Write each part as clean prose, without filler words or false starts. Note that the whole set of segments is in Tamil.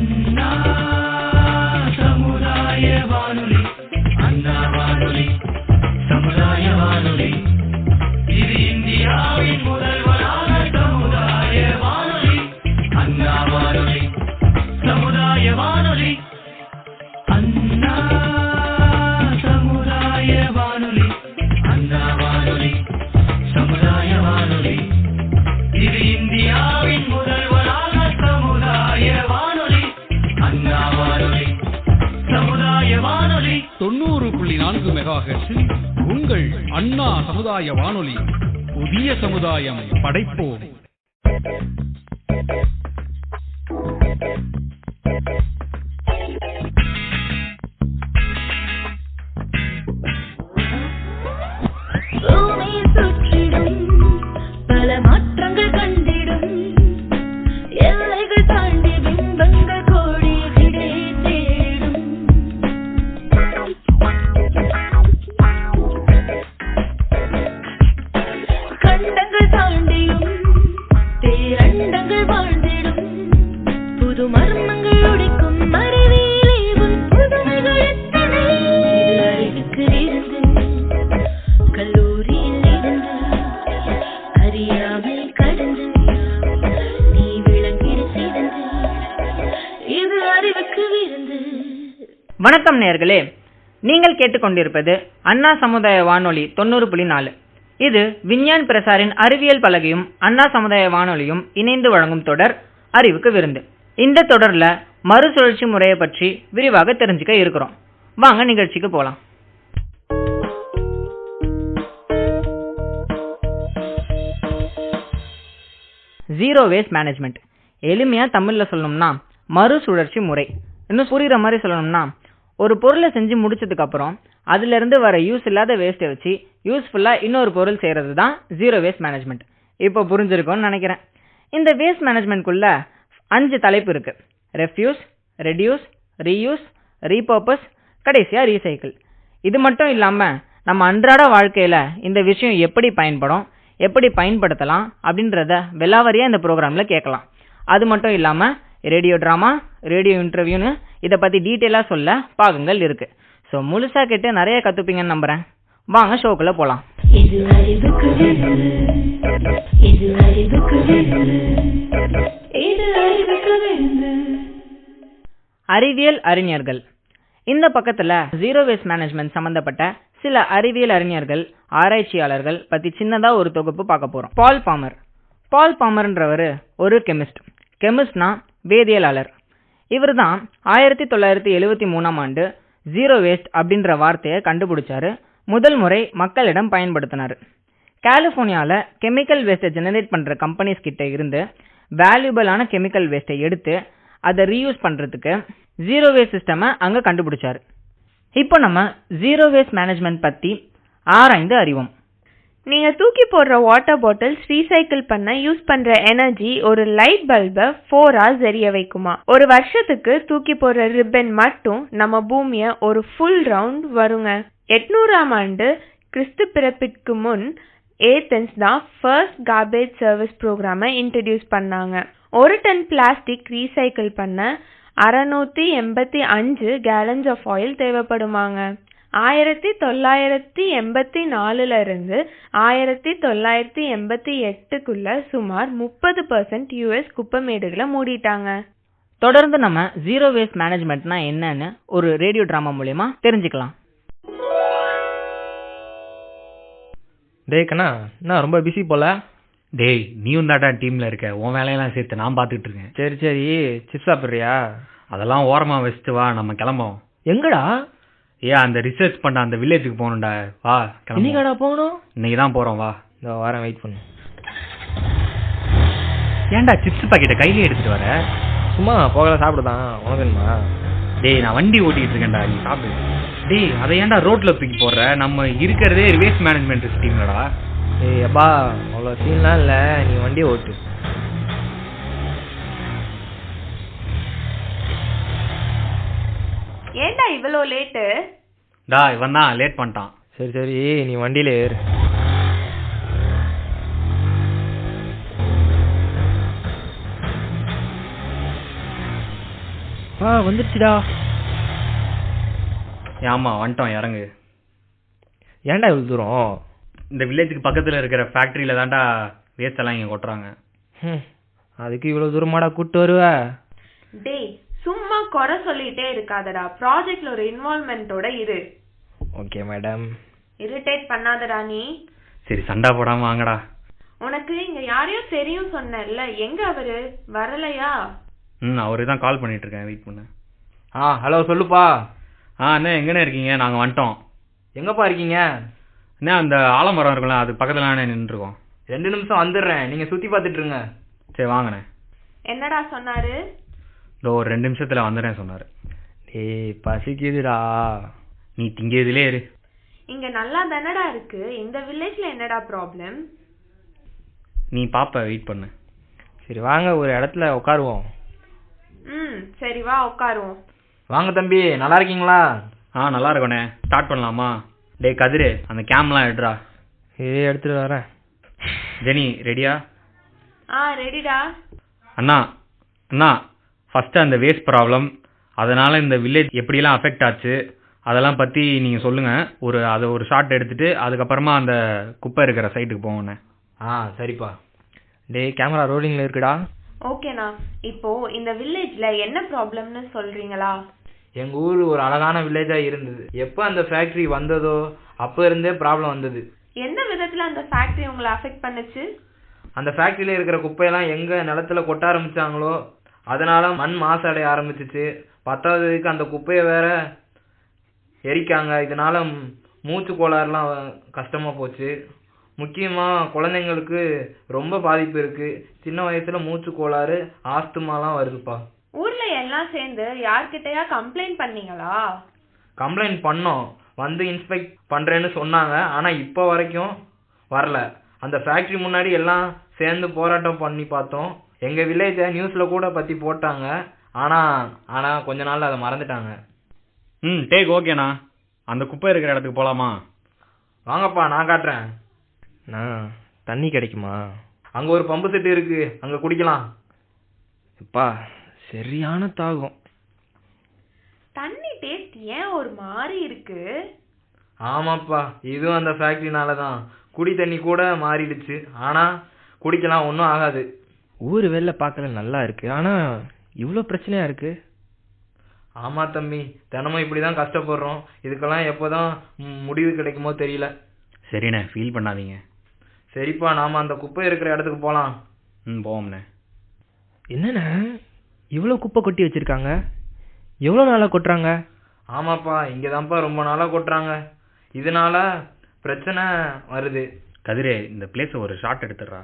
அண்ணா சமுதாய வானொலி, அண்ணா வானொலி சமுதாய வானொலி, இது இந்தியாவின் முதல்வரான சமுதாய வானொலி, அண்ணா வானொலி சமுதாய வானொலி. அண்ணா சமுதாய வானொலி, அண்ணா வானொலி சமுதாய வானொலி, இது இந்தியாவின் முதல்வரான சமுதாய வானொலி, அண்ணா வானொலி சமுதாய வானொலி. 90.4 மெகாஹெர்ட்ஸில் உங்கள் அண்ணா சமுதாய வானொலி. புதிய சமுதாயம் படைப்போம். பல மாற்றங்கள் கண்டிடும், எல்லைகள் தாண்டி பிம்பங்கள் கோடி விடை தேடும். கண்டங்கள் தாண்டியும் பேரண்டங்கள் வாழ்ந்திடும், புது மர்மங்கள் ஒடிக்கும் அறிவியல் புதுமைகள் எத்தனை. இது அறிவுக்கு இருந்து கல்லூரியில் இருந்து அறியாமல் கடந்து நீ விளங்கிட செய்தது, இது அறிவுக்கு விருந்து. வணக்கம் நேயர்களே, நீங்கள் கேட்டுக்கொண்டிருப்பது அண்ணா சமுதாய வானொலி 90.4. இது விஞ்ஞான் பிரசாரின் அறிவியல் பலகையும் அண்ணா சமுதாய வானொலியும் இணைந்து வழங்கும் தொடர் அறிவுக்கு விருந்து. இந்த தொடர்ல மறுசுழற்சி முறையை பற்றி விரிவாக தெரிஞ்சுக்க இருக்கிறோம். வாங்க நிகழ்ச்சிக்கு போலாம். ஜீரோ வேஸ்ட் மேனேஜ்மெண்ட், எளிமையா தமிழ்ல சொல்லணும்னா மறுசுழற்சி முறை. இன்னும் புரியுற மாதிரி சொல்லணும்னா, ஒரு பொருளை செஞ்சு முடிச்சதுக்கு அப்புறம் அதுல இருந்து வர யூஸ் இல்லாத வேஸ்ட்டை வச்சு யூஸ்ஃபுல்லா இன்னொரு பொருள் செய்யறது தான் ஜீரோ வேஸ்ட் மேனேஜ்மெண்ட். இப்போ புரிஞ்சிருக்கும்னு நினைக்கிறேன். இந்த வேஸ்ட் மேனேஜ்மெண்ட்குள்ள 5 தலைப்பு இருக்கு: ரெஃப்யூஸ், ரெடியூஸ், ரீயூஸ், ரீபர்பஸ், கடைசியா ரீசைக்கிள். இது மட்டும் இல்லாம நம்ம அன்றாட வாழ்க்கையில இந்த விஷயம் எப்படி பயன்படும், எப்படி பயன்படுத்தலாம் அப்படின்றத வெள்ளாவரியா இந்த ப்ரோக்ராம்ல கேட்கலாம். அது மட்டும் இல்லாம ரேடியோ டிராமா, ரேடியோ இன்டர்வியூன்னு இதை பத்தி டீட்டெயிலா சொல்ல பாகங்கள் இருக்கு. ஸோ முழுசா கேட்டு நிறைய கத்துப்பீங்கன்னு நம்புறேன். வாங்க ஷோக்குள்ள போலாம். அறிவியல் அறிஞர்கள். இந்த பக்கத்துல ஜீரோ வேஸ்ட் மேனேஜ்மெண்ட் சம்பந்தப்பட்ட சில அறிவியல் அறிஞர்கள், ஆராய்ச்சியாளர்கள் பத்தி சின்னதா ஒரு தொகுப்பு பார்க்க போறோம். பால் பாமர்ன்றவர் ஒரு கெமிஸ்ட். கெமிஸ்ட்னா வேதியியலாளர். இவர் தான் 1973ஆம் ஆண்டு ஜீரோ வேஸ்ட் அப்படின்ற வார்த்தையை கண்டுபிடிச்சாரு. முதல் முறை மக்களிடம் பயன்படுத்தினாரு. கலிபோர்னியால கெமிக்கல் வேஸ்ட்டை ஜெனரேட் பண்ற கம்பெனிஸ் கிட்ட இருந்து வேல்யூபிளான கெமிக்கல் வேஸ்ட்டை எடுத்து அதை ரீயூஸ் பண்றதுக்கு ஜீரோ வேஸ்ட் சிஸ்டமை அங்க கண்டுபிடிச்சாரு. இப்போ நம்ம ஜீரோ வேஸ்ட் மேனேஜ்மெண்ட் பத்தி ஆராய்ந்து அறிவோம். நீங்க தூக்கி போடுற வாட்டர் பாட்டில்ஸ் ரீசைக்கிள் பண்ண யூஸ் பண்ற எனர்ஜி ஒரு லைட் பல்பை 4 hours எரிய வைக்குமா. ஒரு வருஷத்துக்கு தூக்கி போடுற ரிப்பன் மட்டும் நம்ம பூமிய ஒரு ஃபுல் ரவுண்ட் வருங்க. 800ஆம் ஆண்டு கிறிஸ்து பிறப்பிற்கு முன் ஏதென்ஸ் தான் ஃபர்ஸ்ட் கார்பேஜ் சர்வீஸ் ப்ரோக்ராமை இன்ட்ரடியூஸ் பண்ணாங்க. 1 டன் பிளாஸ்டிக் ரீசைக்கிள் பண்ண 685 gallons ஆஃப் ஆயில் தேவைப்படுமாங்க. 1984 இருந்து 1988க்குள்ள சுமார் 30% US குப்பைமேடுகளை மூடிட்டாங்க. தொடர்ந்து நம்ம ஜீரோ வேஸ்ட் மேனேஜ்மெண்ட்னா என்னன்னு ஒரு ரேடியோ டிராமா மூலமா தெரிஞ்சுக்கலாம். டேய் கண்ணா, நான் ரொம்ப பிஸி போல. டேய், நீயும் தாட்டா டீம்ல இருக்க, உன் வேலையெல்லாம் சேர்த்து நான் பார்த்துட்டு இருக்கேன். சரி சரி, சிப்ஸ் சாப்பிட்றியா? அதெல்லாம் ஓரமா வச்சுட்டு வா, நம்ம கிளம்போம். எங்கடா? அந்த ரிசர்ச் பண்ண அந்த வில்லேஜுக்கு போகணும்டா. வா கிளம்பு. இன்னைக்கடா போகணும்? இன்னைக்கு தான் போறோம், வா. இந்த வாரம் வெயிட் பண்ணு. ஏன்டா சிப்ஸ் பாக்கெட்டை கையிலே எடுத்துட்டு வர? சும்மா போகல சாப்பிடுதான். உனக்கு வேணுமா? டேய், நான் வண்டி ஓட்டிட்டு இருக்கேன்டா, நீ சாப்பிடு. டேய், அதை ஏன்டா ரோட்ல தூக்கி போடுற? நம்ம இருக்கிறதே வேஸ்ட் மேனேஜ்மெண்ட் டீம்லடா. ஏய் அப்பா, அவ்வளோ சீன்லாம் இல்லை, நீ வண்டியை ஓட்டு. ஏன்டா இவ்வளோ லேட்டு? இவன் தான் லேட் பண்ணிட்டான். சரி சரி, நீ வண்டியில ஏறு. வந்துடுச்சுடா. ஆமா வந்துட்டோம், இறங்கு. ஏன்டா இவ்வளோ தூரம்? இந்த வில்லேஜுக்கு பக்கத்தில் இருக்கிற ஃபேக்ட்ரியில் தான்டா வேஸ்ட் எல்லாம் இங்கே கொட்டுறாங்க. அதுக்கு இவ்வளோ தூரமாடா கூப்பிட்டு வருவ? டேய் சும்மா குறை சொல்லிட்டே இருக்காதடா, ப்ராஜெக்ட்ல ஒரு இன்வால்வ்மெண்டோட இரு. Okay madam. இரிட்டேட் பண்ணாதடா நீ. சரி சண்டை போடாமல் வாங்கடா. உனக்கு இங்க யாரையும் தெரியும் சொன்னல, எங்க அவரு வரலையா? அவரு தான் கால் பண்ணிட்டு இருக்கேன், வெயிட் பண்ண. ஹலோ சொல்லுப்பா. அண்ணே எங்கண்ணே இருக்கீங்க? நாங்கள் வந்துட்டோம். எங்கப்பா இருக்கீங்க? அண்ணே அந்த ஆலமரம் இருக்குல்ல, அது பக்கத்தில் நின்றுருக்கோம். 2 நிமிஷம் வந்துடுறேன், நீங்கள் சுற்றி பார்த்துட்டு இருங்க. சரி வாங்கண்ணே. என்னடா சொன்னாரு? இதோ ஒரு 2 நிமிஷத்தில் வந்துடுறேன் சொன்னார். டேய் பசிக்குதுடா. நீ திங்கிறதுலே இரு. இங்க நல்லா தானடா இருக்கு, இந்த வில்லேஜ்ல என்னடா ப்ராப்ளம்? நீ பாப்ப, வெயிட் பண்ணு. சரி வாங்க ஒரு இடத்துல உட்காருவோம். சரி வா உட்காருவோம். வாங்க தம்பி, நல்லா இருக்கீங்களா? நல்லா இருக்கோண்ணே. ஸ்டார்ட் பண்ணலாமா? டேய் கதிரு, அந்த கேம்லாம் எடுறா. எடுத்துட்டு வரேன். ஜெனி ரெடியா? ரெடிடா. அண்ணா அண்ணா ஃபஸ்ட்டு அந்த வேஸ்ட் ப்ராப்ளம், அதனால் இந்த வில்லேஜ் எப்படிலாம் அஃபெக்ட் ஆச்சு அதெல்லாம் பற்றி நீங்கள் சொல்லுங்கள். அதை ஒரு ஷார்ட் எடுத்துகிட்டு அதுக்கப்புறமா அந்த குப்பை இருக்கிற சைட்டுக்கு போவோண்ணே. சரிப்பா. டேய் கேமரா ரோலிங்கில் இருக்குடா. ஓகேண்ணா. இப்போ இந்த வில்லேஜ்ல என்ன ப்ராப்ளம்னு சொல்றீங்களா? எங்கள் ஊர் ஒரு அழகான வில்லேஜாக இருந்தது. எப்போ அந்த ஃபேக்ட்ரி வந்ததோ அப்போ இருந்தே ப்ராப்ளம் வந்தது. எந்த விதத்தில் அந்த ஃபேக்ட்ரி உங்களை அஃபெக்ட் பண்ணுச்சு? அந்த ஃபேக்ட்ரியில் இருக்கிற குப்பையெல்லாம் எங்கே நிலத்துல கொட்ட ஆரம்பித்தாங்களோ அதனால் மண் மாசடைய ஆரம்பிச்சிச்சு. 10வதுக்கு அந்த குப்பையை வேற எரிக்காங்க. இதனால் மூச்சு கோளாறுலாம் கஷ்டமாக போச்சு. முக்கியமாக குழந்தைங்களுக்கு ரொம்ப பாதிப்பு இருக்குது. சின்ன வயசில் மூச்சு கோளாறு, ஆஸ்துமாலாம் வருதுப்பா. ஊர்ல எல்லாம் சேர்ந்து யார்கிட்டயா கம்ப்ளைண்ட் பண்ணீங்களா? கம்ப்ளைண்ட் பண்ணோம், வந்து இன்ஸ்பெக்ட் பண்ணுறேன்னு சொன்னாங்க. ஆனால் இப்போ வரைக்கும் வரல. அந்த ஃபேக்ட்ரி முன்னாடி எல்லாம் சேர்ந்து போராட்டம் பண்ணி பார்த்தோம். எங்கள் வில்லேஜை நியூஸில் கூட பற்றி போட்டாங்க. ஆனால் கொஞ்ச நாள் அதை மறந்துட்டாங்க. டேக் ஓகேண்ணா. அந்த குப்பை இருக்கிற இடத்துக்கு போகலாமா? வாங்கப்பா, நான் காட்டுறேன். தண்ணி கிடைக்குமா? அங்கே ஒரு பம்பு செட்டு இருக்குது, அங்கே குடிக்கலாம். அப்பா சரியான தாகம். தண்ணி டேஸ்ட் ஏன் ஒரு மாதிரி இருக்கு? ஆமாப்பா, இதுவும் அந்த ஃபேக்ட்ரினால தான். குடி தண்ணி கூட மாறிடுச்சு. ஆனால் குடிக்கலாம், ஒன்றும் ஆகாது. ஊர் வெளில பார்க்கல நல்லா இருக்கு, ஆனால் இவ்வளோ பிரச்சனையா இருக்கு. ஆமாம் தம்பி, தினமும் இப்படி தான் கஷ்டப்படுறோம். இதுக்கெல்லாம் எப்போ தான் முடிவு கிடைக்குமோ தெரியல. சரிண்ணே, ஃபீல் பண்ணாதீங்க. சரிப்பா, நாம் அந்த குப்பை இருக்கிற இடத்துக்கு போகலாம். போவோம்ண்ணே. என்னண்ணே இவ்வளோ குப்பை கொட்டி வச்சுருக்காங்க? எவ்வளோ நாளாக கொட்டுறாங்க? ஆமாப்பா, இங்கே தான்ப்பா ரொம்ப நாளாக கொட்டுறாங்க. இதனால பிரச்சனை வருது. கதிரே, இந்த பிளேஸை ஒரு ஷார்ட் எடுத்துடுறா.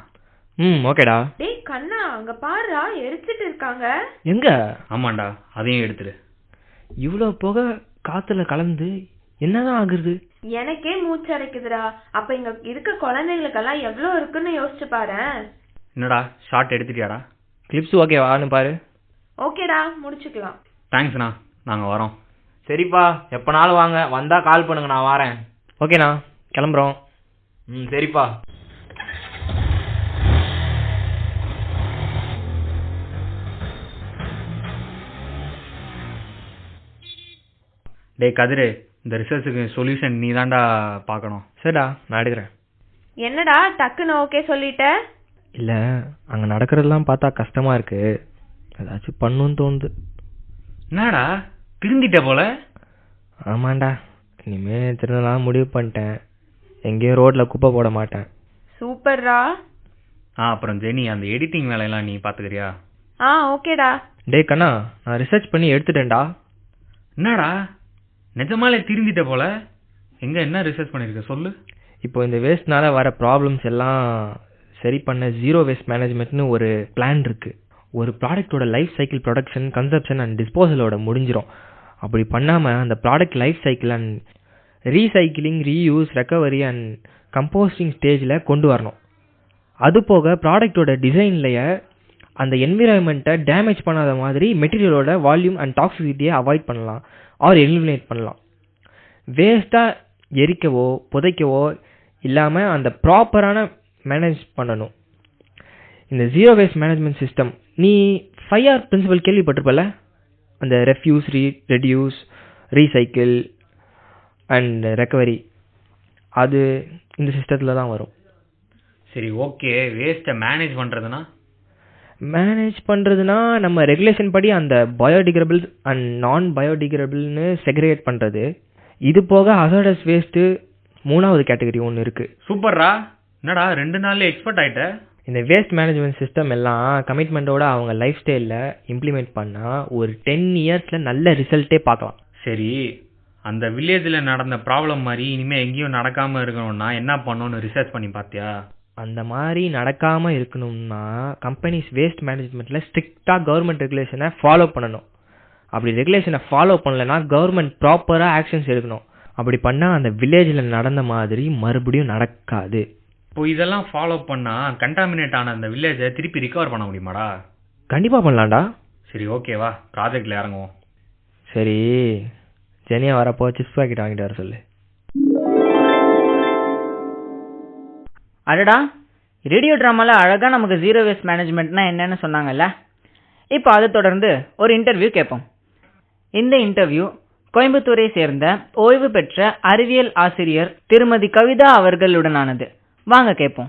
ஓகேடா. டேய் கண்ணா, அங்க பாருடா, எரிச்சிட்டு இருக்காங்க. எங்க? ஆமாண்டா, அதையும் எடுத்துரு. இவ்வளோ புகை காத்துல கலந்து என்னதான் ஆகுது? எனக்கே மூச்சு அடைக்குதுடா. அப்ப இங்க இருக்க குழந்தைங்களுக்கெல்லாம் எவ்வளவு இருக்குன்னு யோசிச்சு பாரு. என்னடா ஷார்ட் எடுத்துட்டியாடா? கிளிப்ஸ் ஓகேவான்னு பாரு. ஓகேடா, முடிச்சுக்கலாம். தேங்க்ஸ்ண்ணா, நாங்கள் வரோம். சரிப்பா, எப்போனாலும் வாங்க, வந்தால் கால் பண்ணுங்க, நான் வரேன். ஓகேண்ணா, கிளம்புறோம். சரிப்பா. டே கதிரு, இந்த ரிசர்ச்சுக்கு சொல்யூஷன் நீ தான்டா பார்க்கணும். சரிடா, நான் எடுக்கிறேன். என்னடா டக்குன்னு ஓகே சொல்லிட்ட? இல்லை, அங்கே நடக்கிறதெல்லாம் பார்த்தா கஷ்டமாக இருக்கு, ஏதாச்சும் பண்ணுன்னு தோணுது. என்னடா திருந்திட்ட போல? ஆமாண்டா, இனிமேல் திருந்தலாம் முடிவு பண்ணிட்டேன். எங்கேயும் ரோட்டில் குப்பை போட மாட்டேன். சூப்பர்ரா. அப்புறம் ஜெனி, அந்த எடிட்டிங் வேலையெல்லாம் நீ பார்த்துக்கிறியா? ஓகேடா. டே கண்ணா, நான் ரிசர்ச் பண்ணி எடுத்துட்டேன்டா. என்னடா நிஜமாலே திருந்திட்ட போல? என்ன ரிசர்ச் பண்ணியிருக்க சொல்லு. இப்போ இந்த வேஸ்ட்னால வர ப்ராப்ளம்ஸ் எல்லாம் சரி பண்ண ஜீரோ வேஸ்ட் மேனேஜ்மெண்ட்னு ஒரு பிளான் இருக்கு. ஒரு ப்ராடக்டோட life cycle production, consumption and டிஸ்போசலோட முடிஞ்சிடும். அப்படி பண்ணாமல் அந்த product life cycle and recycling, reuse, recovery and composting ஸ்டேஜில் கொண்டு வரணும். அது போக ப்ராடக்டோட டிசைன்லேயே அந்த என்விரான்மெண்ட்டை டேமேஜ் பண்ணாத மாதிரி மெட்டீரியலோட வால்யூம் அண்ட் டாக்ஸிசிட்டியை அவாய்ட் பண்ணலாம் ஆர் எலிமினேட் பண்ணலாம். வேஸ்ட்டாக எரிக்கவோ புதைக்கவோ இல்லாமல் அந்த ப்ராப்பரான மேனேஜ் பண்ணணும். இந்த ஜீரோ வேஸ்ட் மேனேஜ்மெண்ட் சிஸ்டம், நீ 5R பிரின்சிபல் கேள்விப்பட்டிருப்பல? அந்த refuse, reduce, recycle and recovery, அது இந்த சிஸ்டத்தில் தான் வரும். சரி, ஓகே. வேஸ்ட்டை மேனேஜ் பண்ணுறதுனா? மேனேஜ் பண்ணுறதுனா நம்ம ரெகுலேஷன் படி அந்த பயோடிகிரபிள் அண்ட் நான் பயோடிகிரபிள்னு செக்ரிகேட் பண்ணுறது. இது போக ஹசார்டஸ் வேஸ்ட்டு 3வது கேட்டகரி ஒன்று இருக்குது. சூப்பர்ரா, என்னடா 2 நாள்ல எக்ஸ்பர்ட் ஆகிட்ட. இந்த வேஸ்ட் மேனேஜ்மெண்ட் சிஸ்டம் எல்லாம் கமிட்மெண்ட்டோட அவங்க லைஃப் ஸ்டைலில் இம்ப்ளிமெண்ட் பண்ணால் ஒரு 10 இயர்ஸில் நல்ல ரிசல்ட்டே பார்க்கலாம். சரி, அந்த வில்லேஜில் நடந்த ப்ராப்ளம் மாதிரி இனிமேல் எங்கேயும் நடக்காமல் இருக்கணும்னா என்ன பண்ணணும்னு ரிசர்ச் பண்ணி பார்த்தியா? அந்த மாதிரி நடக்காமல் இருக்கணும்னா கம்பெனிஸ் வேஸ்ட் மேனேஜ்மெண்ட்டில் ஸ்ட்ரிக்டாக கவர்மெண்ட் ரெகுலேஷனை ஃபாலோ பண்ணணும். அப்படி ரெகுலேஷனை ஃபாலோ பண்ணலைன்னா கவர்மெண்ட் ப்ராப்பராக ஆக்ஷன்ஸ் எடுக்கணும். அப்படி பண்ணால் அந்த வில்லேஜில் நடந்த மாதிரி மறுபடியும் நடக்காது. இப்போ இதெல்லாம் ஃபாலோ பண்ணால் கண்டாமினேட் ஆன அந்த வில்லேஜை திருப்பி ரிகவர் பண்ண முடியுமாடா? கண்டிப்பாக பண்ணலாம்டா. சரி, ஓகேவா, ப்ராஜெக்டில் இறங்குவோம். சரி, ஜெனியா வரப்போ சிப்ஸ் பாக்கெட் வாங்கிட்டு வர சொல்லு. அடடா, ரேடியோ ட்ராமாவில் அழகாக நமக்கு ஜீரோ வேஸ்ட் மேனேஜ்மெண்ட்னா என்னன்னு சொன்னாங்கல்ல. இப்போ அதை தொடர்ந்து ஒரு இன்டர்வியூ கேட்போம். இந்த இன்டர்வியூ கோயம்புத்தூரை சேர்ந்த ஓய்வு பெற்ற அறிவியல் ஆசிரியர் திருமதி கவிதா அவர்களுடனானது. வாங்க கேட்போம்.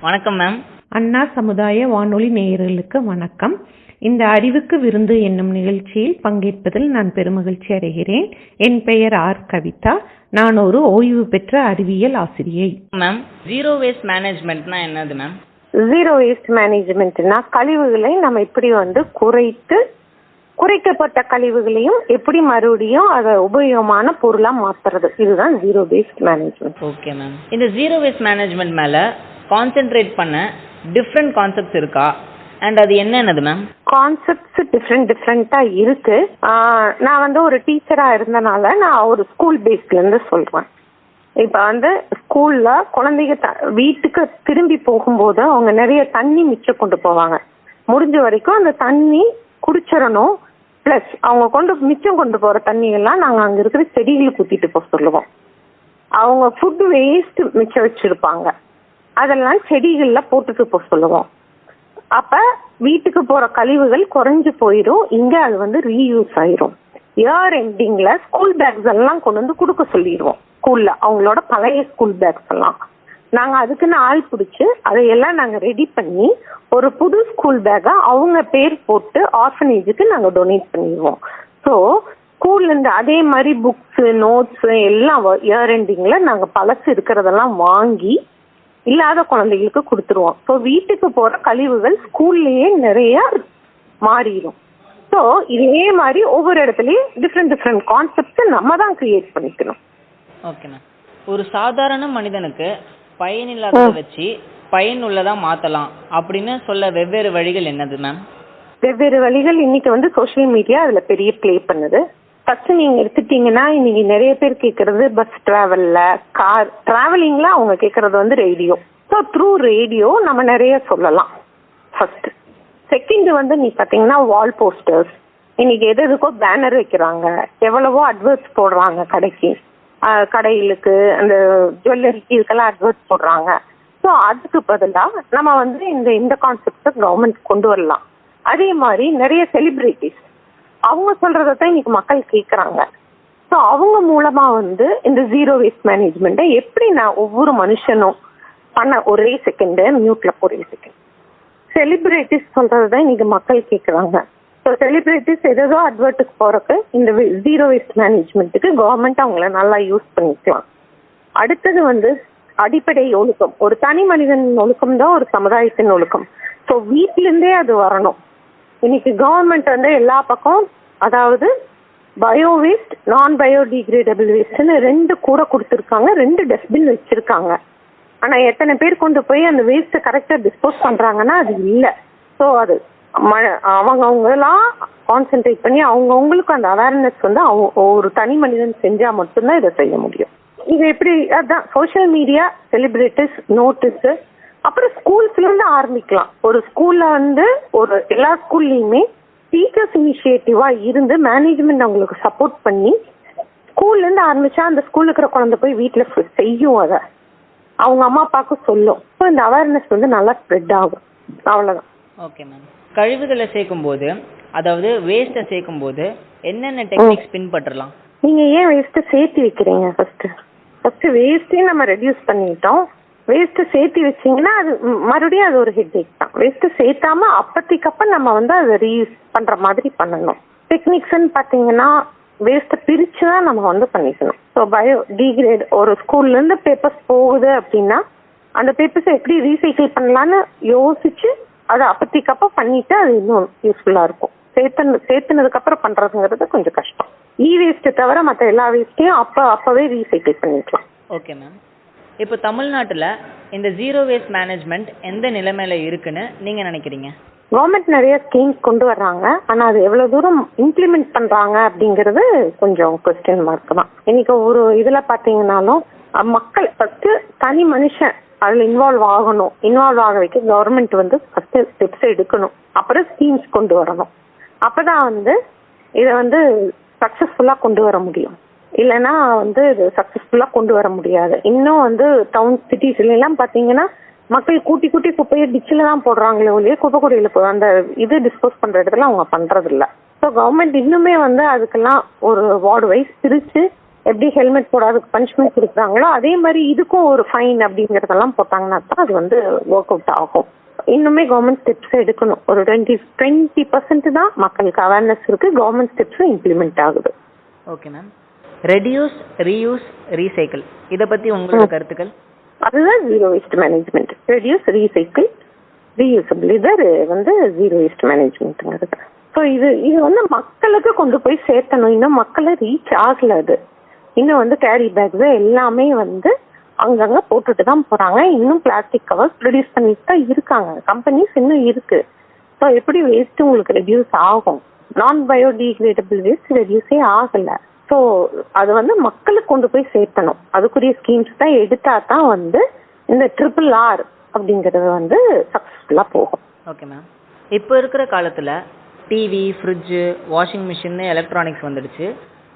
வணக்கம் மேம். அண்ணா சமுதாய வானொலி நேயர்களுக்கு வணக்கம். இந்த அறிவுக்கு விருந்து என்னும் நிகழ்ச்சியில் பங்கேற்பதில் நான் பெருமகிழ்ச்சி அடைகிறேன். என் பெயர் ஆர் கவிதா. நான் ஒரு ஓய்வு பெற்ற அறிவியல் ஆசிரியை. மேம், ஜீரோ வேஸ்ட் மேனேஜ்மெண்ட்னா என்னது மேம்? ஜீரோ வேஸ்ட் மேனேஜ்மெண்ட்னா கழிவுகளை நம்ம எப்படி குறைக்கப்பட்ட கழிவுகளையும் எப்படி மறுபடியும் அதை உபயோகமான பொருளா மாத்துறது, இதுதான் zero waste management. Okay ma'am. இந்த ஜீரோ வேஸ்ட் மேனேஜ்மெண்ட் மேல கான்சென்ட்ரேட் பண்ண டிஃப்ரெண்ட் கான்செப்ட்ஸ் இருக்கா? அண்ட் அது என்னது மேம்? கான்செப்ட்ஸ் டிஃப்ரெண்டா இருக்கு. நான் ஒரு டீச்சரா இருந்தனால நான் ஒரு ஸ்கூல் பேஸ்ல இருந்து சொல்றேன். இப்ப ஸ்கூல்ல குழந்தைங்க வீட்டுக்கு திரும்பி போகும்போது அவங்க நிறைய தண்ணி மிச்சம் கொண்டு போவாங்க. முடிஞ்ச வரைக்கும் அந்த தண்ணி குடிச்சிடணும். பிளஸ் அவங்க மிச்சம் கொண்டு போற தண்ணி எல்லாம் நாங்க அங்க இருக்கிற செடிகளுக்கு ஊத்திட்டு போக சொல்லுவோம். அவங்க ஃபுட் வேஸ்ட் மிச்சம் வச்சிருப்பாங்க, அதெல்லாம் செடிகள்ல போட்டுட்டு போக சொல்லுவோம். அப்ப வீட்டுக்கு போற கழிவுகள் குறைஞ்சு போயிடும். இங்க அது ரீயூஸ் ஆயிரும். இயர் எண்டிங்ல ஸ்கூல் பேக்ஸ் எல்லாம் கொண்டு வந்து கொடுக்க சொல்லிடுவோம். ஸ்கூல்ல அவங்களோட பழைய ஸ்கூல் பேக்ஸ் எல்லாம் நாங்க அதுக்குன்னு ஆள் பிடிச்சு அதையெல்லாம் நாங்க ரெடி பண்ணி ஒரு புது ஸ்கூல் பேக்கா அவங்க பேர் போட்டு ஆர்ஃபனேஜுக்கு நாங்க டொனேட் பண்ணிடுவோம். ஸோ ஸ்கூல்ல இருந்து அதே மாதிரி புக்ஸ், நோட்ஸ் எல்லாம் இயர் எண்டிங்ல நாங்க பழசு இருக்கிறதெல்லாம் வாங்கி இல்லாத குழந்தைகளுக்கு கொடுத்துருவோம். ஸோ வீட்டுக்கு போற கழிவுகள் ஸ்கூல்லயே நிறைய மாறிடும். ஸோ இதே மாதிரி ஒவ்வொரு இடத்துலயும் டிஃப்ரெண்ட் கான்செப்ட் நம்ம தான் கிரியேட் பண்ணிக்கணும். Okay ma'am. ஒரு சாதாரண மனிதனுக்கு பயனில்லாத வச்சு பயனுள்ளதா மாத்தலாம் அப்படின்னு சொல்ல வெவ்வேறு வழிகள் என்னது மேம்? வெவ்வேறு வழிகள் இன்னைக்கு சோசியல் மீடியா அதுல பெரிய பிளே பண்ணுது. ஃபர்ஸ்ட் நீங்க எடுத்துட்டீங்கன்னா இன்னைக்கு நிறைய பேர் கேட்கறது பஸ் டிராவல்ல, கார் டிராவலிங்ல அவங்க கேட்கறது ரேடியோ. ஸோ த்ரூ ரேடியோ நம்ம நிறைய சொல்லலாம். ஃபர்ஸ்ட். செகண்ட் நீ பாத்தீங்கன்னா வால் போஸ்டர்ஸ். இன்னைக்கு எதுக்கோ பேனர் வைக்கிறாங்க, எவ்வளவோ அட்வர்ட்ஸ் போடுறாங்க கடைகளுக்கு, அந்த ஜுவல்லரிக்கு இதுக்கெல்லாம் அட்வர்ட்ஸ் போடுறாங்க. ஸோ அதுக்கு பதிலாக நம்ம இந்த கான்செப்டை கவர்மெண்ட் கொண்டு வரலாம். அதே மாதிரி நிறைய செலிபிரிட்டிஸ் அவங்க சொல்றதான் இன்னைக்கு மக்கள் கேட்கறாங்க. ஸோ அவங்க மூலமா இந்த ஜீரோ வேஸ்ட் மேனேஜ்மெண்ட்டை எப்படி நான் ஒவ்வொரு மனுஷனும் பண்ண ஒரே செகண்ட் மியூட்ல ஒரே செகண்ட் செலிபிரிட்டிஸ் சொல்றதுதான் இன்னைக்கு மக்கள் கேட்கறாங்க. ஸோ செலிபிரிட்டிஸ் ஏதோ அட்வர்ட்டுக்கு போறதுக்கு இந்த ஜீரோ வேஸ்ட் மேனேஜ்மெண்ட்டுக்கு கவர்மெண்ட் அவங்கள நல்லா யூஸ் பண்ணிக்கலாம். அடுத்தது அடிப்படை ஒழுக்கம். ஒரு தனி மனிதன் ஒழுக்கம் தான் ஒரு சமுதாயத்தின் ஒழுக்கம். ஸோ வீட்ல இருந்தே அது வரணும். இன்னைக்கு கவர்மெண்ட் எல்லா பக்கம் அதாவது பயோ வேஸ்ட், நான் பயோடிகிரேடபிள் வேஸ்ட்னு 2 கூட கொடுத்துருக்காங்க. 2 டஸ்ட்பின் வச்சிருக்காங்க. ஆனா எத்தனை பேர் கொண்டு போய் அந்த வேஸ்ட்டை கரெக்டா டிஸ்போஸ் பண்றாங்கன்னா அது இல்லை. ஸோ அது அவங்கெல்லாம் கான்சென்ட்ரேட் பண்ணி அவங்களுக்கு அந்த அவேர்னஸ் ஒரு தனி மனிதன் செஞ்சா மட்டும்தான் இதை செய்ய முடியும். இது எப்படி அதான் சோசியல் மீடியா, செலிபிரிட்டிஸ், நோட்டீஸ், அப்புறம் ஸ்கூல்ஸ்ல இருந்து ஆரம்பிக்கலாம். ஒரு ஸ்கூல்ல ஒரு எல்லா ஸ்கூல்லயுமே டீச்சர்ஸ் இனிஷியேட்டிவா இருந்து மேனேஜ்மெண்ட் அவங்களுக்கு சப்போர்ட் பண்ணி ஸ்கூல்ல இருந்து ஆரம்பிச்சா அந்த ஸ்கூல்ல இருக்கிற குழந்தை போய் வீட்டுல செய்யும், அதை அவங்க அம்மா அப்பாவுக்கு சொல்லும். ஸோ இந்த அவேர்னஸ் நல்லா ஸ்ப்ரெட் ஆகும். அவ்வளவுதான். Okay ma'am. கழிவுகளை சேர்க்கும் போது அதாவது வேஸ்ட்டை சேர்க்கும் போது என்னென்ன டெக்னிக்ஸ் பின்பற்றலாம்? நீங்க ஏன் வேஸ்ட்டை சேர்த்து வைக்கிறீங்க? ஃபர்ஸ்ட் வேஸ்ட்டே நம்ம ரெடியூஸ் பண்ணிட்டோம். வேஸ்ட்டை சேர்த்து வச்சிங்கன்னா அது மறுபடியும் அது ஒரு ஹெட்ஏக் தான். வேஸ்ட்டை சேர்த்தாம அப்பத்திக்கப்ப நம்ம வந்து அதை ரீயூஸ் பண்ற மாதிரி பண்ணணும். டெக்னிக்ஸ்ன்னு பார்த்தீங்கன்னா வேஸ்ட்டை பிரிச்சு தான் நம்ம வந்து பண்ணிக்கணும். ஸோ பயோடிகிரேட் ஒரு ஸ்கூல்ல இருந்து பேப்பர்ஸ் போகுது அப்படின்னா அந்த பேப்பர்ஸை எப்படி ரீசைக்கிள் பண்ணலான்னு யோசிச்சு அதை அப்பத்திக்கப்ப பண்ணிட்டு அது இன்னும் யூஸ்ஃபுல்லா இருக்கும். சேர்த்துனதுக்கு அப்புறம் பண்றதுங்கிறது கொஞ்சம் கஷ்டம். வேஸ்ட்டை தவிர மற்ற எல்லா வேஸ்ட்டையும் அப்பவே ரீசைக்கிள் பண்ணிக்கலாம். Okay ma'am. இப்போ தமிழ்நாட்டில் இந்த ஜீரோ வேஸ்ட் மேனேஜ்மெண்ட் எந்த நிலைமையில இருக்குன்னு நீங்க நினைக்கிறீங்க? கவர்மெண்ட் நிறைய ஸ்கீம்ஸ் கொண்டு வர்றாங்க. ஆனா அது எவ்வளவு தூரம் இம்ப்ளிமெண்ட் பண்றாங்க அப்படிங்கிறது கொஞ்சம் கொஸ்டின் மார்க் தான். இன்னைக்கு ஒரு இதுல பாத்தீங்கன்னாலும் மக்கள் ஃபர்ஸ்ட் தனி மனுஷன் அதுல இன்வால்வ் ஆகணும். இன்வால்வ் ஆக வைக்க கவர்மெண்ட் வந்து ஃபர்ஸ்ட் ஸ்டெப்ஸ் எடுக்கணும். அப்புறம் ஸ்கீம்ஸ் கொண்டு வரணும். அப்பதான் வந்து இதை வந்து சக்சஸ்ஃபுல்லா கொண்டு வர முடியும். இல்லைன்னா வந்து இது சக்சஸ்ஃபுல்லா கொண்டு வர முடியாது. இன்னும் வந்து டவுன் சிட்டிஸ்ல எல்லாம் பாத்தீங்கன்னா மக்கள் கூட்டி குப்பையை டிச்சில தான் போடுறாங்களே ஒழிய குப்பை கூடையில அந்த இது டிஸ்போஸ் பண்ற இடத்துல அவங்க பண்றது இல்ல. ஸோ கவர்மெண்ட் இன்னுமே வந்து அதுக்கெல்லாம் ஒரு வார்டு வைஸ் பிரிச்சு எப்படி ஹெல்மெட் போடாதுக்கு பனிஷ்மெண்ட் கொடுக்குறாங்களோ அதே மாதிரி இதுக்கும் ஒரு ஃபைன் அப்படிங்கறதெல்லாம் போட்டாங்கன்னா தான் அது வந்து ஒர்க் அவுட் ஆகும். இன்னுமே கவர்மெண்ட் ஸ்டெப்ஸ் எடுக்கணும். ஒரு 20% தான் மக்களுக்கு அவேர்னஸ் இருக்கு. கவர்மெண்ட் ஸ்டெப்ஸ் இம்ப்ளிமெண்ட் ஆகுது. Okay ma'am. Reduce, reuse, recycle இதை பத்தி உங்களோட கருத்துக்கள்? அதுதான் zero waste management. Reduce, recycle, reusable இது வந்து ஜீரோ வேஸ்ட் மேனேஜ்மெண்ட்ங்கிறது. ஸோ இது வந்து மக்களுக்கு கொண்டு போய் சேர்த்தணும். இன்னும் மக்களை ரீச் ஆகல. அது இன்னும் வந்து கேரி பேக்ஸ் எல்லாமே வந்து அங்கங்க போட்டுட்டு தான் போறாங்க. இன்னும் பிளாஸ்டிக் கவர்ஸ் ப்ரொடியூஸ் பண்ணிட்டு தான் இருக்காங்க. கம்பெனிஸ் இன்னும் இருக்கு. ஸோ எப்படி வேஸ்ட் உங்களுக்கு ரெடியூஸ் ஆகும்? நான் பயோடிகிரேடபிள் வேஸ்ட் ரெடியூஸே ஆகல. ஸோ அது வந்து மக்களுக்கு கொண்டு போய் சேர்த்தணும். அதுக்குரிய ஸ்கீம்ஸ் தான் எடுத்தா தான் வந்து இந்த RRR அப்படிங்கிறது வந்து சக்சஸ்ஃபுல்லா போகும். Okay ma'am. இப்போ இருக்கிற காலத்துல TV, fridge, washing machine, electronics வந்துடுச்சு.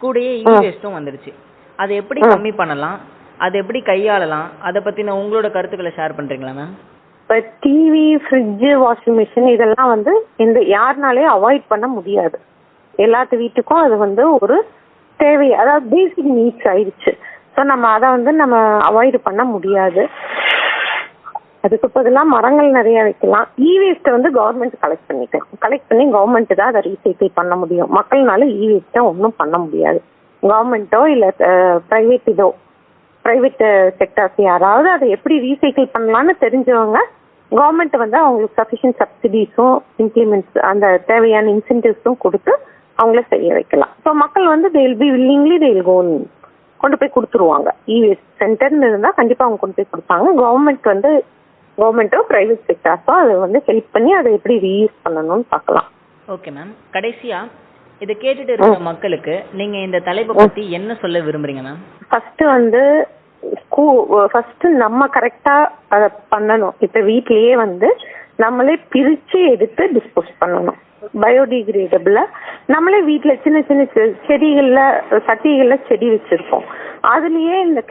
கூடயே வேஸ்ட்டும் வந்துடுச்சு. அதை எப்படி கம்மி பண்ணலாம்? அதை எப்படி கையாளலாம்? அதை பத்தின உங்களோட கருத்துக்களை ஷேர் பண்றீங்களா மேம்? இப்போ டிவி, ஃப்ரிட்ஜு, வாஷிங் மிஷின் இதெல்லாம் வந்து யாருனாலே அவாய்ட் பண்ண முடியாது. எல்லாத்து வீட்டுக்கும் அது வந்து ஒரு தேவை, அதாவது பேசிக் நீட்ஸ் ஆயிடுச்சு. ஸோ நம்ம அதை வந்து நம்ம அவாய்டு பண்ண முடியாது. அதுக்கு பதிலாக மரங்கள் நிறைய வைக்கலாம். வேஸ்ட்டை வந்து கவர்மெண்ட் கலெக்ட் பண்ணி கவர்மெண்ட் தான் அதை ரீசைக்கிள் பண்ண முடியும். மக்கள்னால வேஸ்ட்டை ஒன்றும் பண்ண முடியாது. கவர்மெண்ட்டோ இல்லை பிரைவேட் செக்டர்ஸ் யாராவது அதை எப்படி ரீசைக்கிள் பண்ணலான்னு தெரிஞ்சவங்க கவர்மெண்ட் வந்து அவங்களுக்கு சஃபிஷியன்ட் சப்சிடிஸும் இம்ப்ளிமெண்ட்ஸ் அந்த தேவையான இன்சென்டிவ்ஸும் கொடுத்து அவங்கள செய்ய வைக்கலாம். ஸோ மக்கள் வந்து கொண்டு போய் கொடுத்துருவாங்க. வேஸ்ட் சென்டர்னு இருந்தால் கண்டிப்பாக அவங்க கொண்டு போய் கொடுப்பாங்க. கவர்மெண்ட்டோ பிரைவேட் செக்டர்ஸோ அதை வந்து ஹெல்ப் பண்ணி அதை எப்படி ரீயூஸ் பண்ணணும்னு பார்க்கலாம். Okay ma'am. கடைசியா இதை கேட்டுட்டு இருக்கிற மக்களுக்கு நீங்க இந்த தலைப்பை பத்தி என்ன சொல்ல விரும்புறீங்க மேம்? ஃபர்ஸ்ட் நம்ம கரெக்டா அதை பண்ணணும். இப்ப வீட்லயே வந்து நம்மளே பிரிச்சு எடுத்து டிஸ்போஸ் பண்ணணும். பயோடிகிரேடபிளா நம்மளே வீட்டுல சின்ன சின்ன சட்டிகள்ல செடி வச்சிருக்கோம். அதுலயே இந்த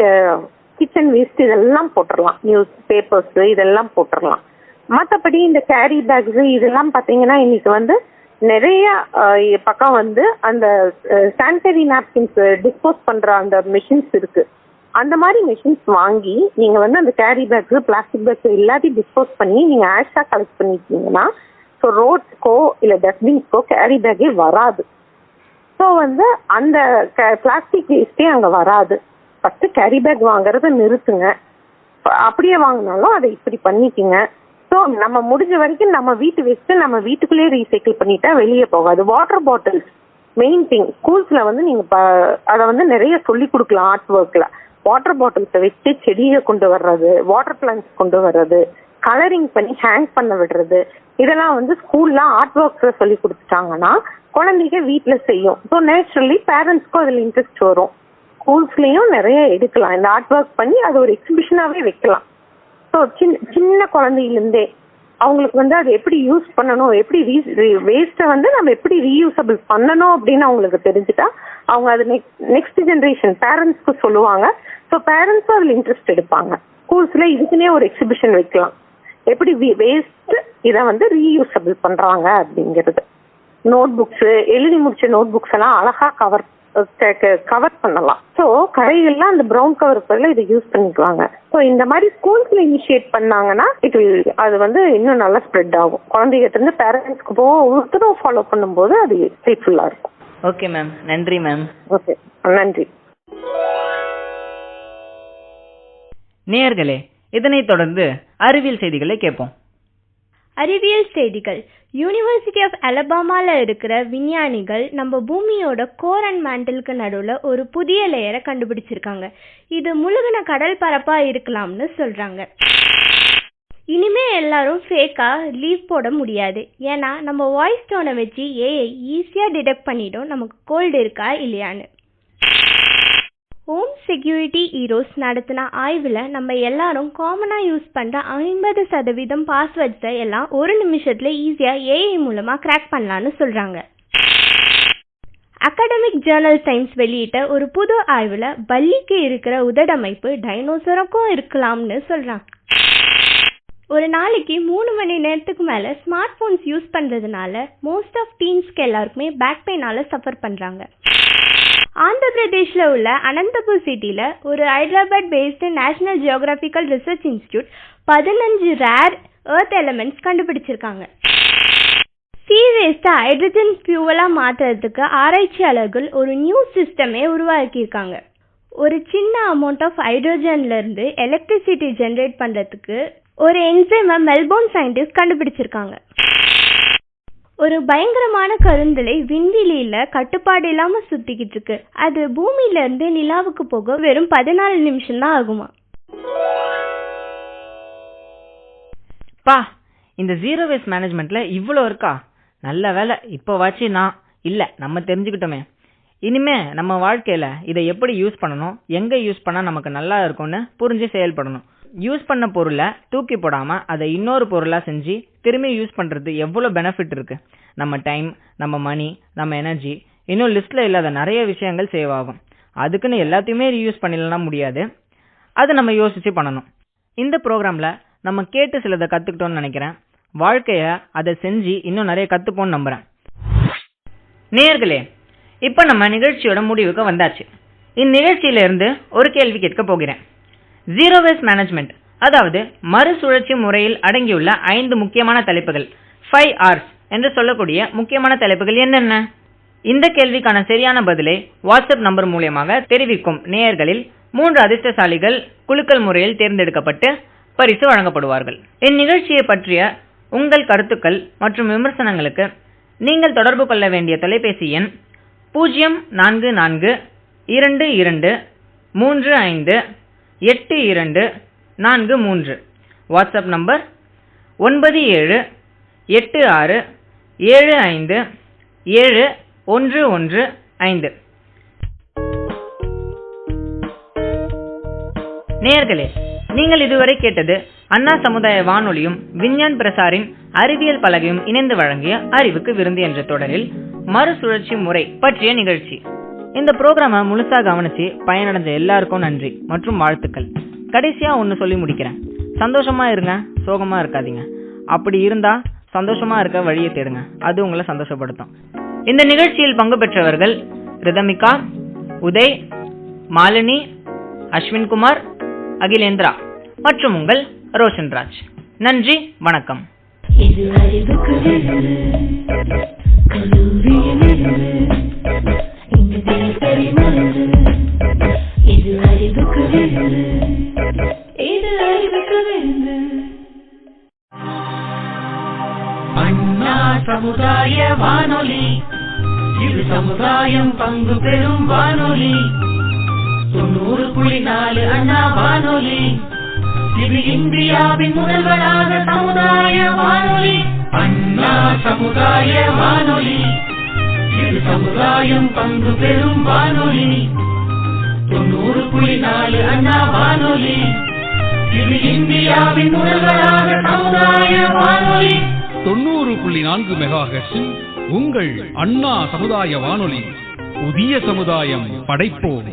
கிச்சன் வேஸ்ட் இதெல்லாம் போட்டுடலாம். நியூஸ் பேப்பர்ஸ் இதெல்லாம் போட்டுடலாம். மற்றபடி இந்த கேரி பேக்ஸ் இதெல்லாம் பாத்தீங்கன்னா இன்னைக்கு வந்து நிறைய பக்கம் வந்து அந்த சானிட்டரி நாப்கின்ஸ் டிஸ்போஸ் பண்ற அந்த மெஷின்ஸ் இருக்கு. அந்த மாதிரி மெஷின்ஸ் வாங்கி நீங்க வந்து அந்த கேரி பேக்ஸ், பிளாஸ்டிக் பேக்ஸ் எல்லாத்தையும் டிஸ்போஸ் பண்ணி நீங்க ஆஷா கலெக்ட் பண்ணிட்டீங்கன்னா ஸோ ரோட்ஸ்க்கோ இல்லை டஸ்ட்பின்ஸ்க்கோ கேரி பேக்கே வராது. ஸோ வந்து அந்த பிளாஸ்டிக் வேஸ்டே அங்கே வராது. ஃபர்ஸ்ட் கேரி பேக் வாங்குறத நிறுத்துங்க. அப்படியே வாங்கினாலும் அதை இப்படி பண்ணிக்கங்க. ஸோ நம்ம முடிஞ்ச வரைக்கும் நம்ம வீட்டு வேஸ்ட்டு நம்ம வீட்டுக்குள்ளேயே ரீசைக்கிள் பண்ணிட்டா வெளியே போகாது. Water bottles main thing. ஸ்கூல்ஸ்ல வந்து நீங்க அதை வந்து நிறைய சொல்லி கொடுக்கலாம். ஆர்ட் ஒர்க்ல வாட்டர் பாட்டில்ஸை வச்சு செடியை கொண்டு வர்றது, வாட்டர் பிளான்ட்ஸ் கொண்டு வர்றது, கலரிங் பண்ணி ஹேங் பண்ண விடுறது, இதெல்லாம் வந்து ஸ்கூல்ல ஆர்ட் ஒர்க்ல சொல்லி கொடுத்துட்டாங்கன்னா குழந்தைங்க வீட்டுல செய்யும். ஸோ நேச்சுரலி பேரண்ட்ஸ்க்கும் அதில் இன்ட்ரெஸ்ட் வரும். ஸ்கூல்ஸ்லயும் நிறைய எடுக்கலாம். இந்த ஆர்ட் ஒர்க் பண்ணி அது ஒரு எக்ஸிபிஷனாவே வைக்கலாம். ஸோ சின்ன குழந்தையிலேருந்தே அவங்களுக்கு வந்து அதை எப்படி யூஸ் பண்ணணும், எப்படி வேஸ்ட்டை வந்து நம்ம எப்படி ரீயூசபிள் பண்ணணும் அப்படின்னு அவங்களுக்கு தெரிஞ்சுட்டா அவங்க அது நெக்ஸ்ட் ஜென்ரேஷன் பேரண்ட்ஸ்க்கு சொல்லுவாங்க. ஸோ பேரண்ட்ஸும் அதில் இன்ட்ரெஸ்ட் எடுப்பாங்க. ஸ்கூல்ஸ்ல இதுக்குன்னே ஒரு எக்ஸிபிஷன் வைக்கலாம். எப்படி வேஸ்ட் இதை வந்து ரீயூசபிள் பண்றாங்க அப்படிங்கிறது. நோட் புக்ஸ், எழுதி முடிச்ச நோட் புக்ஸ் எல்லாம் அழகா கவர் பண்ணலாம். ஸோ கடைகள்லாம் அந்த ப்ரௌன் கவர் பதில் இதை யூஸ் பண்ணிக்குவாங்க. ஸோ இந்த மாதிரி ஸ்கூல்ஸ்ல இனிஷியேட் பண்ணாங்கன்னா அது வந்து இன்னும் நல்லா ஸ்ப்ரெட் ஆகும். குழந்தைகிட்ட இருந்து பேரண்ட்ஸ்க்கு போகும், ஒவ்வொருத்தரும் ஃபாலோ பண்ணும்போது அது ஹெல்ப்ஃபுல்லா இருக்கும். ஓகே மேம், நன்றி மேம். ஓகே, நன்றி. நேயர்களே, இதனைத் தொடர்ந்து அறிவியல் செய்திகளை கேட்போம். அறிவியல் செய்திகள். யூனிவர்சிட்டி ஆஃப் அலபாமால இருக்கிற விஞ்ஞானிகள் நம்ம பூமியோட கோர் அண்ட் மேண்டலுக்கு நடுவில் ஒரு புதிய லேயரை கண்டுபிடிச்சிருக்காங்க. இது முழுகின கடல் பரப்பா இருக்கலாம்னு சொல்றாங்க. இனிமே எல்லாரும் ஃபேக்கா லீவ் போட முடியாது. ஏன்னா நம்ம வாய்ஸ் டோனை வச்சு ஏஐ ஈஸியா டிடெக்ட் பண்ணிடும் நமக்கு கோல்டு இருக்கா இல்லையான்னு. ஹோம் செக்யூரிட்டி ஹீரோஸ் நடத்தின ஆய்வில் நம்ம எல்லாரும் காமனாக யூஸ் பண்ணுற 50% பாஸ்வேர்ட்ஸை எல்லாம் ஒரு நிமிஷத்தில் ஈஸியாக ஏஐ மூலமாக கிராக் பண்ணலான்னு சொல்கிறாங்க. அகாடமிக் ஜேர்னல் சயின்ஸ் வெளியிட்ட ஒரு புது ஆய்வில் பல்லிக்கு இருக்கிற உதடமைப்பு டைனோசருக்கும் இருக்கலாம்னு சொல்கிறாங்க. ஒரு நாளைக்கு 3 மணி நேரத்துக்கு மேலே ஸ்மார்ட் ஃபோன்ஸ் யூஸ் பண்ணுறதுனால மோஸ்ட் ஆஃப் டீன்ஸ்க்கு எல்லாருக்குமே பேக் பெயினால் சஃபர் பண்ணுறாங்க. ஆந்திர பிரதேஷ்ல உள்ள அனந்தபூர் சிட்டியில் ஒரு Hyderabad based national geographical research institute 15 rare earth elements கண்டுபிடிச்சிருக்காங்க. சீ வேஸ்ட்டை ஹைட்ரஜன் ஃபியூவலாக மாற்றுறதுக்கு ஆராய்ச்சியாளர்கள் ஒரு நியூ சிஸ்டமே உருவாக்கியிருக்காங்க. ஒரு சின்ன அமௌண்ட் ஆஃப் ஹைட்ரோஜன்லேருந்து எலக்ட்ரிசிட்டி ஜென்ரேட் பண்ணுறதுக்கு ஒரு என்சைமை மெல்போர்ன் சயின்டிஸ்ட் கண்டுபிடிச்சிருக்காங்க. ஒரு பயங்கரமான கருந்தலை விண்வெளியில கட்டுப்பாடு இல்லாம சுத்திக்கிட்டு இருக்கு. அது பூமியில இருந்து நிலாவுக்கு போக வெறும் 14 நிமிஷம் தான் ஆகுமா. பா, இந்த ஜீரோ வேஸ்ட் மேனேஜ்மெண்ட்ல இவ்வளோ இருக்கா? நல்ல வேலை, இப்போவாச்சு நம்ம தெரிஞ்சுக்கிட்டோமே. இனிமே நம்ம வாழ்க்கையில இதை எப்படி யூஸ் பண்ணணும், எங்க யூஸ் பண்ணா நமக்கு நல்லா இருக்கும்னு புரிஞ்சு செயல்படணும். யூஸ் பண்ண பொருளை தூக்கி போடாம அதை இன்னொரு பொருளா செஞ்சு திரும்பி யூஸ் பண்றது எவ்வளவு பெனிஃபிட் இருக்கு. நம்ம டைம், நம்ம மணி, நம்ம எனர்ஜி, இன்னும் லிஸ்ட்ல இல்லாத நிறைய விஷயங்கள் சேவ் ஆகும். அதுக்குன்னு எல்லாத்தையுமே ரீயூஸ் பண்ணிடலாம் முடியாது. அது நம்ம யோசிச்சு பண்ணணும். இந்த ப்ரோக்ராம்ல நம்ம கேட்டு சிலதை கத்துக்கிட்டோம்னு நினைக்கிறேன். வாழ்க்கைய அதை செஞ்சு இன்னும் நிறைய கத்துப்போம்னு நம்புறேன். நேயர்களே, இப்ப நம்ம நிகழ்ச்சியோட முடிவுக்கு வந்தாச்சு. இந்நிகழ்ச்சியில இருந்து ஒரு கேள்வி கேட்க போகிறேன். ஜீரோ வேஸ்ட் மேனேஜ்மெண்ட், அதாவது மறுசுழற்சி முறையில் அடங்கியுள்ள 5 முக்கியமான தலைப்புகள், 5 R's என்று சொல்லக்கூடிய முக்கியமான தலைப்புகள் என்னென்ன? இந்த கேள்விக்கான சரியான பதிலை வாட்ஸ்அப் நம்பர் மூலமாக தெரிவிக்கும் நேயர்களில் 3 அதிர்ஷ்டசாலிகள் குலுக்கல் முறையில் தேர்ந்தெடுக்கப்பட்டு பரிசு வழங்கப்படுவார்கள். இந்நிகழ்ச்சியை பற்றிய உங்கள் கருத்துக்கள் மற்றும் விமர்சனங்களுக்கு நீங்கள் தொடர்பு கொள்ள வேண்டிய தொலைபேசி எண் 0442235824 வாட்ஸ்அப் நம்பர் 9786757115. நேயர்களே, நீங்கள் இதுவரை கேட்டது அண்ணா சமுதாய வானொலியும் விஞ்ஞான் பிரசாரின் அறிவியல் பலகையும் இணைந்து வழங்கிய அறிவுக்கு விருந்து என்ற தொடரில் மறுசுழற்சி முறை பற்றிய நிகழ்ச்சி. இந்த ப்ரோக்ராமை முழுசா கவனிச்சு பயனடைஞ்ச எல்லாருக்கும் நன்றி மற்றும் வாழ்த்துக்கள். கடைசியா ஒன்னு சொல்லி முடிக்கிறேன். சந்தோஷமா இருங்க, சோகமா இருக்காதீங்க. அப்படி இருந்தா சந்தோஷமா இருக்க வழியை தேடுங்க, அது உங்களை சந்தோஷப்படுத்தும். இந்த நிகழ்ச்சியில் பங்கு பெற்றவர்கள் ரிதமிகா, உதய், மாலினி, அஸ்வின்குமார், அகிலேந்திரா மற்றும் உங்கள் ரோஷன்ராஜ். நன்றி, வணக்கம். இது அறிவுக்கு விருந்து, கல்லூரியிலிருந்து இங்கு தினசரி மருந்து. இது அறிவுக்கு விருந்து, இது அறிவுக்கு விருந்து. அண்ணா சமுதாய வானொலி, இது சமுதாயம் பங்கு பெறும் வானொலி. 90.4 அண்ணா வானொலி, இது இந்தியாவின் முதல்வராக சமுதாய வானொலி. அண்ணா சமுதாய வானொலி, இது சமுதாயம் பங்கு பெறும் வானொலி. 90.4 அண்ணா வானொலி, இது இந்தியாவின் முதல்வராக சமுதாய வானொலி. 90.4 மெகாஹெர்ட்ஸில் உங்கள் அண்ணா சமுதாய வானொலி. புதிய சமுதாயம் படைப்போம்.